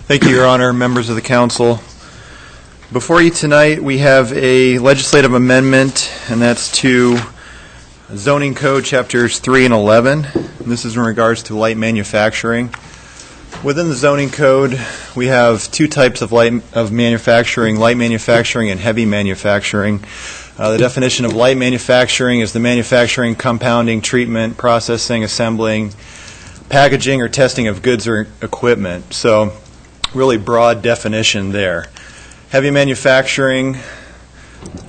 Thank you, Your Honor, members of the council. Before you tonight, we have a legislative amendment, and that's to Zoning Code Chapters 3 and 11. This is in regards to light manufacturing. Within the Zoning Code, we have two types of light manufacturing and heavy manufacturing. The definition of light manufacturing is the manufacturing, compounding, treatment, processing, assembling, packaging, or testing of goods or equipment. So, really broad definition there. Heavy manufacturing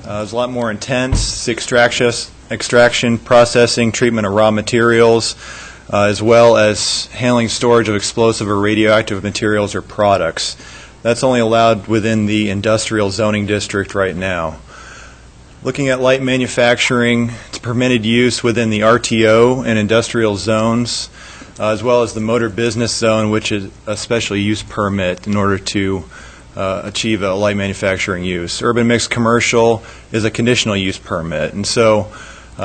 is a lot more intense. It's extraction, processing, treatment of raw materials, as well as handling, storage of explosive or radioactive materials or products. That's only allowed within the industrial zoning district right now. Looking at light manufacturing, it's permitted use within the RTO and industrial zones, as well as the motor business zone, which is a special use permit in order to achieve a light manufacturing use. Urban mixed commercial is a conditional use permit. And so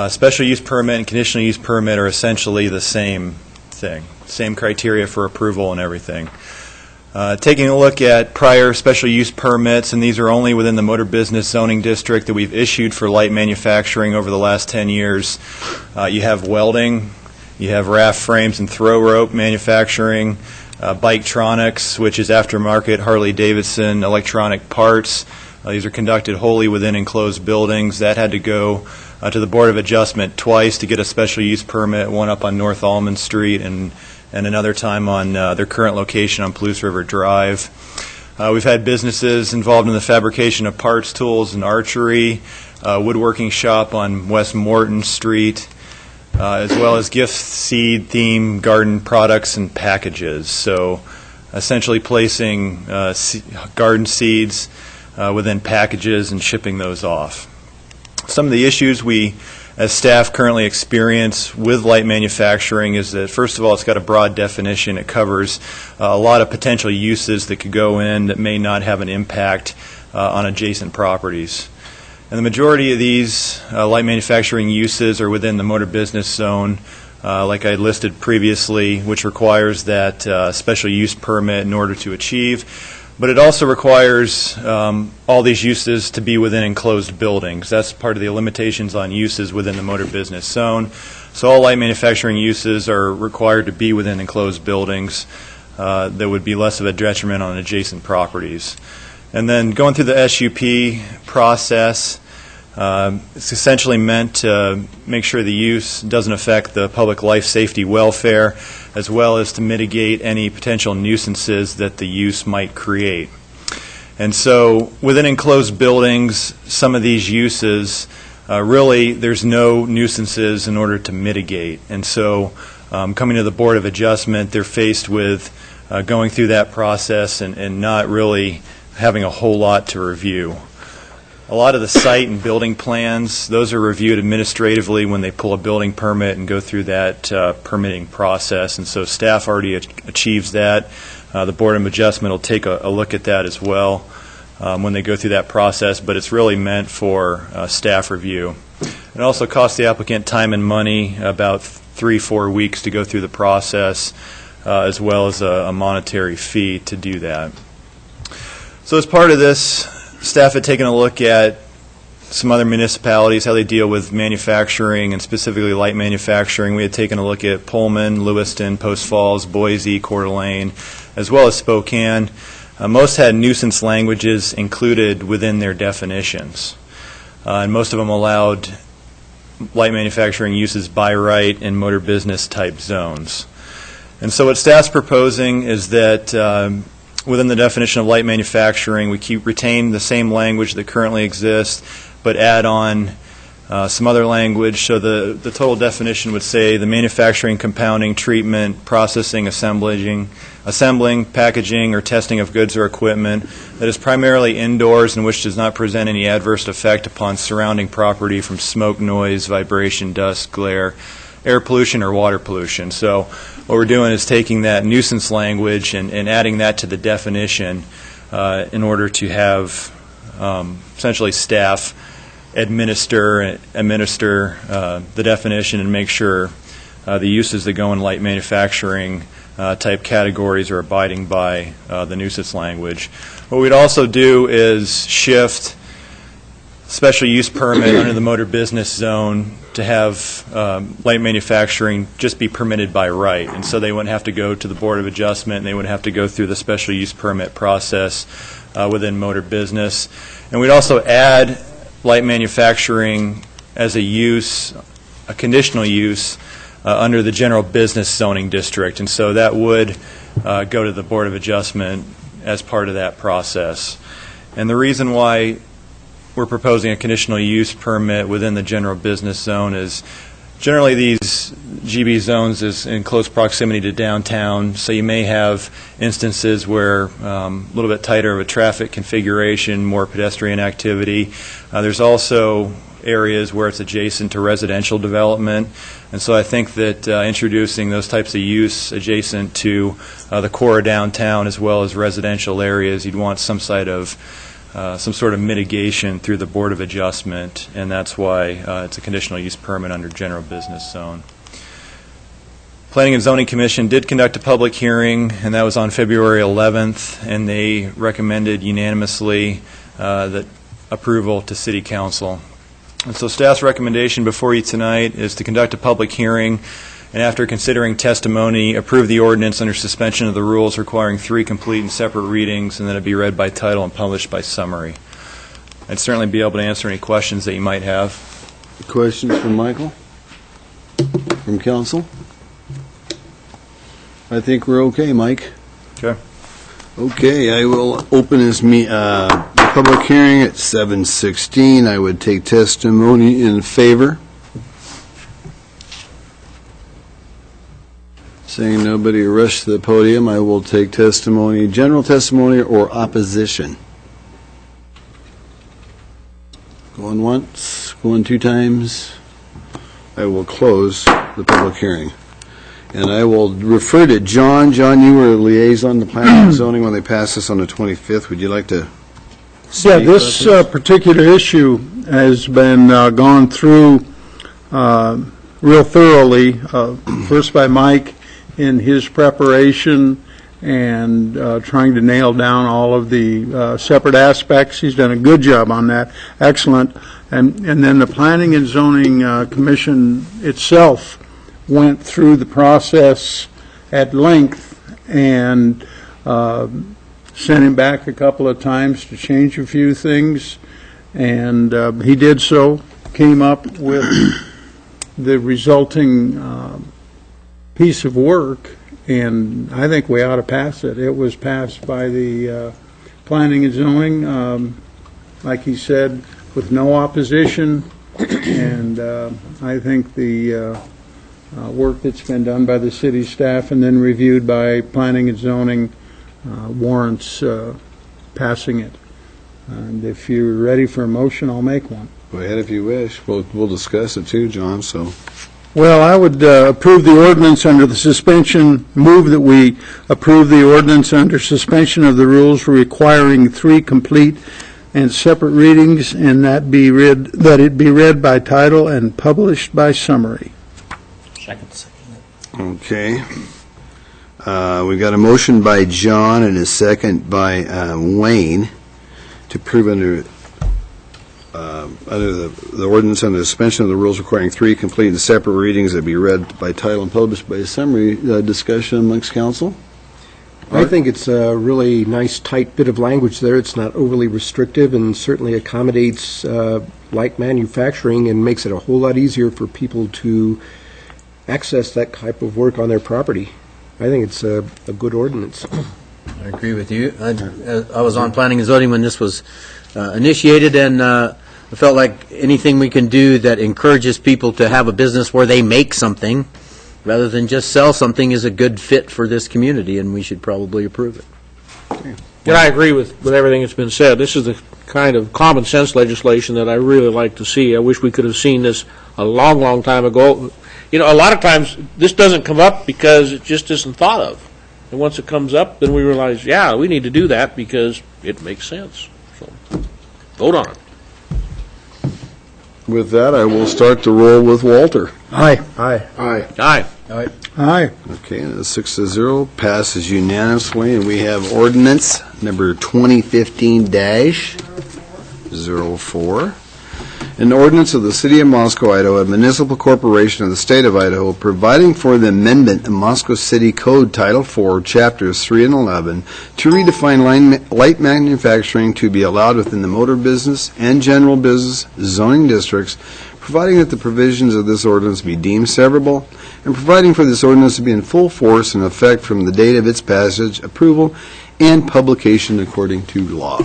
special use permit and conditional use permit are essentially the same thing, same criteria for approval and everything. Taking a look at prior special use permits, and these are only within the motor business zoning district that we've issued for light manufacturing over the last 10 years. You have welding, you have raft frames and throw rope manufacturing, Biketronics, which is aftermarket Harley-Davidson electronic parts. These are conducted wholly within enclosed buildings. That had to go to the Board of Adjustment twice to get a special use permit, one up on North Almond Street and another time on their current location on Palouse River Drive. We've had businesses involved in the fabrication of parts, tools, and archery, woodworking shop on West Morton Street, as well as gift seed, theme, garden products, and packages. So essentially placing garden seeds within packages and shipping those off. Some of the issues we as staff currently experience with light manufacturing is that, first of all, it's got a broad definition. It covers a lot of potential uses that could go in that may not have an impact on adjacent properties. And the majority of these light manufacturing uses are within the motor business zone, like I listed previously, which requires that special use permit in order to achieve. But it also requires all these uses to be within enclosed buildings. That's part of the limitations on uses within the motor business zone. So all light manufacturing uses are required to be within enclosed buildings that would be less of a detriment on adjacent properties. And then going through the SUP process, it's essentially meant to make sure the use doesn't affect the public life, safety, welfare, as well as to mitigate any potential nuisances that the use might create. And so within enclosed buildings, some of these uses, really there's no nuisances in order to mitigate. And so coming to the Board of Adjustment, they're faced with going through that process and not really having a whole lot to review. A lot of the site and building plans, those are reviewed administratively when they pull a building permit and go through that permitting process. And so staff already achieves that. The Board of Adjustment will take a look at that as well when they go through that process, but it's really meant for staff review. It also costs the applicant time and money, about 3-4 weeks to go through the process, as well as a monetary fee to do that. So as part of this, staff had taken a look at some other municipalities, how they deal with manufacturing and specifically light manufacturing. We had taken a look at Pullman, Lewiston, Post Falls, Boise, Coeur d'Alene, as well as Spokane. Most had nuisance languages included within their definitions. And most of them allowed light manufacturing uses by right in motor business type zones. And so what staff's proposing is that within the definition of light manufacturing, we retain the same language that currently exists, but add on some other language. So the total definition would say the manufacturing, compounding, treatment, processing, assembling, packaging, or testing of goods or equipment that is primarily indoors and which does not present any adverse effect upon surrounding property from smoke, noise, vibration, dust, glare, air pollution, or water pollution. So what we're doing is taking that nuisance language and adding that to the definition in order to have essentially staff administer the definition and make sure the uses that go in light manufacturing type categories are abiding by the nuisance language. What we'd also do is shift special use permit under the motor business zone to have light manufacturing just be permitted by right. And so they wouldn't have to go to the Board of Adjustment, and they wouldn't have to go through the special use permit process within motor business. And we'd also add light manufacturing as a use, a conditional use, under the general business zoning district. And so that would go to the Board of Adjustment as part of that process. And the reason why we're proposing a conditional use permit within the general business zone is generally these GB zones is in close proximity to downtown, so you may have instances where a little bit tighter of a traffic configuration, more pedestrian activity. There's also areas where it's adjacent to residential development, and so I think that introducing those types of use adjacent to the core of downtown as well as residential areas, you'd want some sort of mitigation through the Board of Adjustment, and that's why it's a conditional use permit under general business zone. Planning and Zoning Commission did conduct a public hearing, and that was on February 11th, and they recommended unanimously that approval to City Council. And so staff's recommendation before you tonight is to conduct a public hearing, and after considering testimony, approve the ordinance under suspension of the rules requiring 3 complete and separate readings, and then it be read by title and published by summary. I'd certainly be able to answer any questions that you might have. Questions from Michael? From council? I think we're okay, Mike. Okay. Okay, I will open this public hearing at 7:16. I would take testimony in favor. Saying nobody rush to the podium, I will take testimony, general testimony or opposition. Going once, going 2 times. I will close the public hearing. And I will refer to John. John, you were a liaison to planning and zoning when they passed this on the 25th. Would you like to speak? Yeah, this particular issue has been gone through real thoroughly, first by Mike in his preparation and trying to nail down all of the separate aspects. He's done a good job on that. Excellent. And then the Planning and Zoning Commission itself went through the process at length and sent him back a couple of times to change a few things. And he did so, came up with the resulting piece of work, and I think we ought to pass it. It was passed by the Planning and Zoning, like he said, with no opposition, and I think the work that's been done by the city staff and then reviewed by Planning and Zoning warrants passing it. And if you're ready for a motion, I'll make one. Go ahead if you wish. We'll discuss it too, John, so. Well, I would approve the ordinance under the suspension, move that we approve the ordinance under suspension of the rules requiring 3 complete and separate readings, and that it be read by title and published by summary. Second. Okay. We've got a motion by John and a second by Wayne to approve under the ordinance under the suspension of the rules requiring 3 complete and separate readings that be read by title and published by summary. Discussion amongst council? I think it's a really nice, tight bit of language there. It's not overly restrictive and certainly accommodates light manufacturing and makes it a whole lot easier for people to access that type of work on their property. I think it's a good ordinance. I agree with you. I was on Planning and Zoning when this was initiated, and I felt like anything we can do that encourages people to have a business where they make something rather than just sell something is a good fit for this community, and we should probably approve it. And I agree with everything that's been said. This is the kind of common sense legislation that I really like to see. I wish we could have seen this a long, long time ago. You know, a lot of times this doesn't come up because it just isn't thought of. And once it comes up, then we realize, yeah, we need to do that because it makes sense. So vote on it. With that, I will start the roll with Walter. Aye. Aye. Aye. Aye. Okay, and the 6-0 passes unanimously, and we have ordinance number 2015-04. An ordinance of the City of Moscow, Idaho, a municipal corporation of the State of Idaho, providing for the amendment of Moscow City Code Title 4, Chapters 3 and 11, to redefine light manufacturing to be allowed within the motor business and general business zoning districts, providing that the provisions of this ordinance be deemed severable, and providing for this ordinance to be in full force and effect from the date of its passage, approval, and publication according to law.